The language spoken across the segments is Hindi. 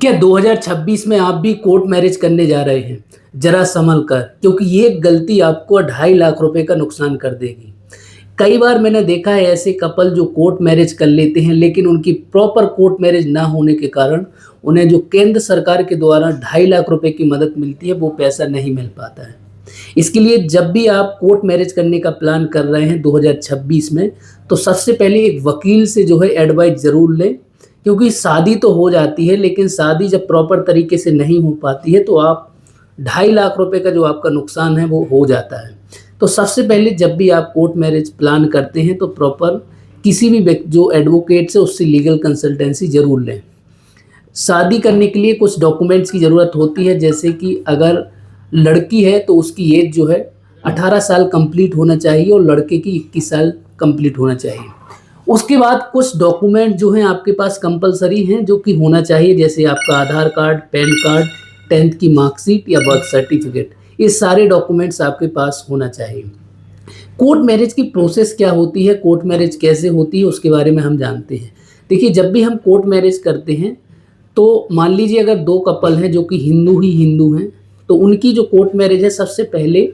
क्या 2026 में आप भी कोर्ट मैरिज करने जा रहे हैं? जरा संभल कर, क्योंकि ये गलती आपको 2.5 लाख रुपए का नुकसान कर देगी। कई बार मैंने देखा है ऐसे कपल जो कोर्ट मैरिज कर लेते हैं, लेकिन उनकी प्रॉपर कोर्ट मैरिज ना होने के कारण उन्हें जो केंद्र सरकार के द्वारा 2.5 लाख रुपए की मदद मिलती है, वो पैसा नहीं मिल पाता है। इसके लिए जब भी आप कोर्ट मैरिज करने का प्लान कर रहे हैं 2026 में, तो सबसे पहले एक वकील से जो है एडवाइस ज़रूर लें, क्योंकि शादी तो हो जाती है, लेकिन शादी जब प्रॉपर तरीके से नहीं हो पाती है, तो आप 2.5 लाख रुपए का जो आपका नुकसान है वो हो जाता है। तो सबसे पहले जब भी आप कोर्ट मैरिज प्लान करते हैं, तो प्रॉपर किसी भी जो एडवोकेट है उससे लीगल कंसल्टेंसी ज़रूर लें। शादी करने के लिए कुछ डॉक्यूमेंट्स की ज़रूरत होती है, जैसे कि अगर लड़की है तो उसकी एज जो है 18 साल कंप्लीट होना चाहिए और लड़के की 21 साल कंप्लीट होना चाहिए। उसके बाद कुछ डॉक्यूमेंट जो हैं आपके पास कंपल्सरी हैं, जो कि होना चाहिए, जैसे आपका आधार कार्ड, पैन कार्ड, 10th की मार्कशीट या बर्थ सर्टिफिकेट। ये सारे डॉक्यूमेंट्स आपके पास होना चाहिए। कोर्ट मैरिज की प्रोसेस क्या होती है, कोर्ट मैरिज कैसे होती है, उसके बारे में हम जानते हैं। देखिए, जब भी हम कोर्ट मैरिज करते हैं, तो मान लीजिए अगर 2 कपल हैं जो कि हिंदू ही हिंदू हैं, तो उनकी जो कोर्ट मैरिज है सबसे पहले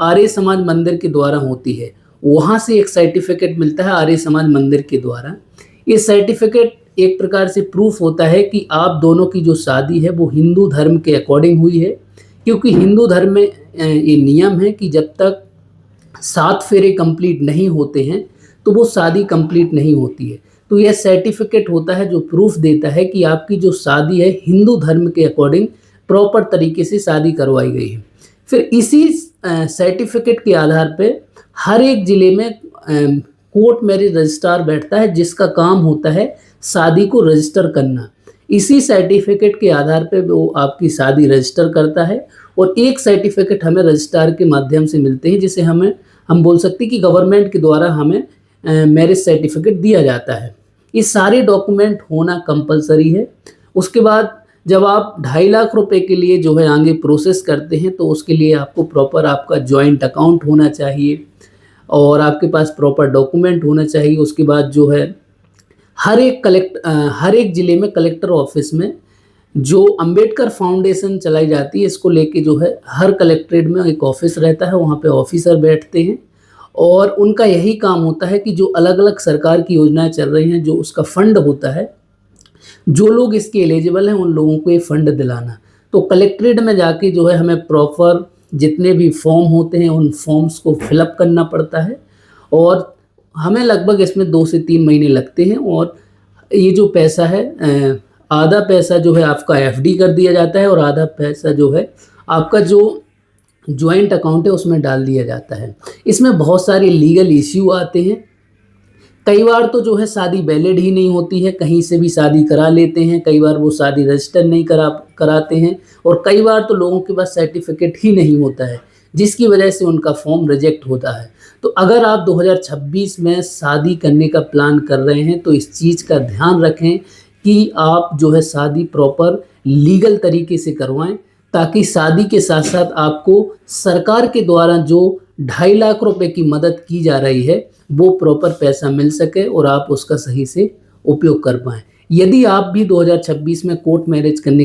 आर्य समाज मंदिर के द्वारा होती है। वहाँ से एक सर्टिफिकेट मिलता है आर्य समाज मंदिर के द्वारा। ये सर्टिफिकेट एक प्रकार से प्रूफ होता है कि आप दोनों की जो शादी है वो हिंदू धर्म के अकॉर्डिंग हुई है, क्योंकि हिंदू धर्म में ये नियम है कि जब तक 7 फेरे कंप्लीट नहीं होते हैं, तो वो शादी कंप्लीट नहीं होती है। तो यह सर्टिफिकेट होता है जो प्रूफ देता है कि आपकी जो शादी है हिंदू धर्म के अकॉर्डिंग प्रॉपर तरीके से शादी करवाई गई है। फिर इसी सर्टिफिकेट के आधार पे हर एक ज़िले में कोर्ट मैरिज रजिस्ट्रार बैठता है, जिसका काम होता है शादी को रजिस्टर करना। इसी सर्टिफिकेट के आधार पे वो आपकी शादी रजिस्टर करता है, और एक सर्टिफिकेट हमें रजिस्ट्रार के माध्यम से मिलते हैं, जिसे हम बोल सकते हैं कि गवर्नमेंट के द्वारा हमें मैरिज सर्टिफिकेट दिया जाता है। ये सारे डॉक्यूमेंट होना कंपलसरी है। उसके बाद जब आप 2.5 लाख रुपए के लिए जो है आगे प्रोसेस करते हैं, तो उसके लिए आपको प्रॉपर आपका जॉइंट अकाउंट होना चाहिए और आपके पास प्रॉपर डॉक्यूमेंट होना चाहिए। उसके बाद जो है हर एक ज़िले में कलेक्टर ऑफिस में जो अंबेडकर फाउंडेशन चलाई जाती है, इसको लेके जो है हर कलेक्ट्रेट में एक ऑफिस रहता है, वहाँ पे ऑफिसर बैठते हैं और उनका यही काम होता है कि जो अलग अलग सरकार की योजनाएं चल रही हैं, जो उसका फंड होता है, जो लोग इसके एलिजिबल हैं उन लोगों को ये फंड दिलाना। तो कलेक्ट्रेट में जाके जो है हमें प्रॉपर जितने भी फॉर्म होते हैं उन फॉर्म्स को फिलअप करना पड़ता है, और हमें लगभग इसमें 2 से 3 महीने लगते हैं। और ये जो पैसा है, आधा पैसा जो है आपका एफडी कर दिया जाता है और आधा पैसा जो है आपका जो जॉइंट अकाउंट है उसमें डाल दिया जाता है। इसमें बहुत सारे लीगल इश्यू आते हैं। कई बार तो जो है शादी वैलिड ही नहीं होती है, कहीं से भी शादी करा लेते हैं, कई बार वो शादी रजिस्टर नहीं कराते हैं, और कई बार तो लोगों के पास सर्टिफिकेट ही नहीं होता है, जिसकी वजह से उनका फॉर्म रिजेक्ट होता है। तो अगर आप 2026 में शादी करने का प्लान कर रहे हैं, तो इस चीज़ का ध्यान रखें कि आप जो है शादी प्रॉपर लीगल तरीके से करवाएं, ताकि शादी के साथ साथ आपको सरकार के द्वारा जो 2.5 लाख रुपए की मदद की जा रही है, वो प्रॉपर पैसा मिल सके और आप उसका सही से उपयोग कर पाएँ। यदि आप भी 2026 में कोर्ट मैरिज करने